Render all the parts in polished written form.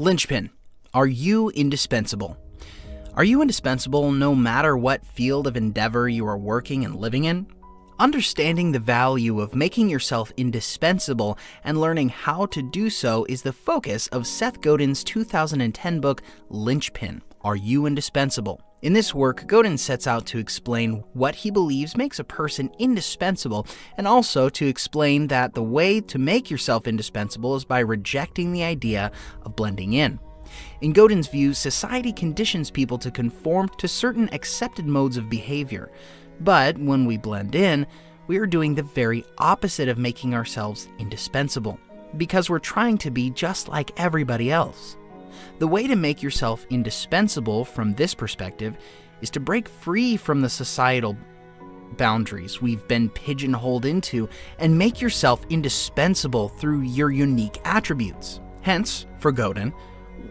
Linchpin. Are you indispensable? Are you indispensable no matter what field of endeavor you are working and living in? Understanding the value of making yourself indispensable and learning how to do so is the focus of Seth Godin's 2010 book, Linchpin. Are You Indispensable? In this work, Godin sets out to explain what he believes makes a person indispensable, and also to explain that the way to make yourself indispensable is by rejecting the idea of blending in. In Godin's view, society conditions people to conform to certain accepted modes of behavior. But when we blend in, we are doing the very opposite of making ourselves indispensable, because we're trying to be just like everybody else. The way to make yourself indispensable from this perspective is to break free from the societal boundaries we've been pigeonholed into and make yourself indispensable through your unique attributes. Hence, for Godin,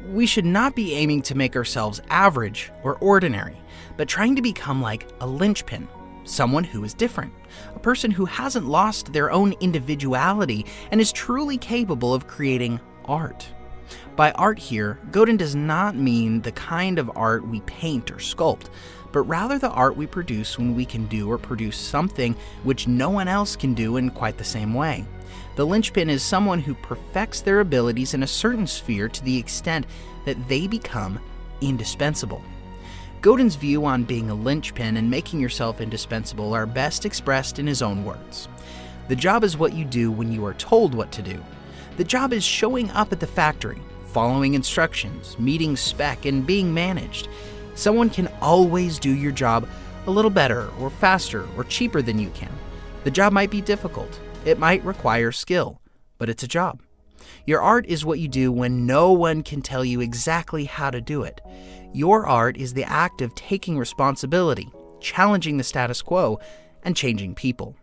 we should not be aiming to make ourselves average or ordinary, but trying to become like a linchpin, someone who is different, a person who hasn't lost their own individuality and is truly capable of creating art. By art here, Godin does not mean the kind of art we paint or sculpt, but rather the art we produce when we can do or produce something which no one else can do in quite the same way. The linchpin is someone who perfects their abilities in a certain sphere to the extent that they become indispensable. Godin's view on being a linchpin and making yourself indispensable are best expressed in his own words. The job is what you do when you are told what to do. The job is showing up at the factory, following instructions, meeting spec, and being managed. Someone can always do your job a little better or faster or cheaper than you can. The job might be difficult. It might require skill, but it's a job. Your art is what you do when no one can tell you exactly how to do it. Your art is the act of taking responsibility, challenging the status quo, and changing people.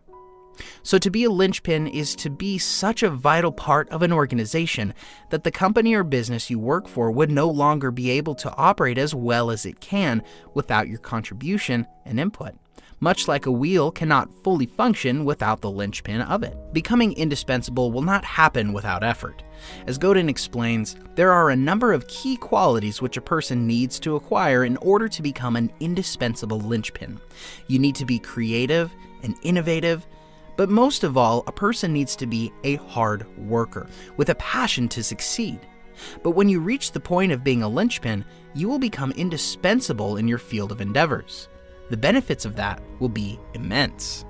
So to be a linchpin is to be such a vital part of an organization that the company or business you work for would no longer be able to operate as well as it can without your contribution and input. Much like a wheel cannot fully function without the linchpin of it. Becoming indispensable will not happen without effort. As Godin explains, there are a number of key qualities which a person needs to acquire in order to become an indispensable linchpin. You need to be creative and innovative, but most of all, a person needs to be a hard worker with a passion to succeed. But when you reach the point of being a linchpin, you will become indispensable in your field of endeavors. The benefits of that will be immense.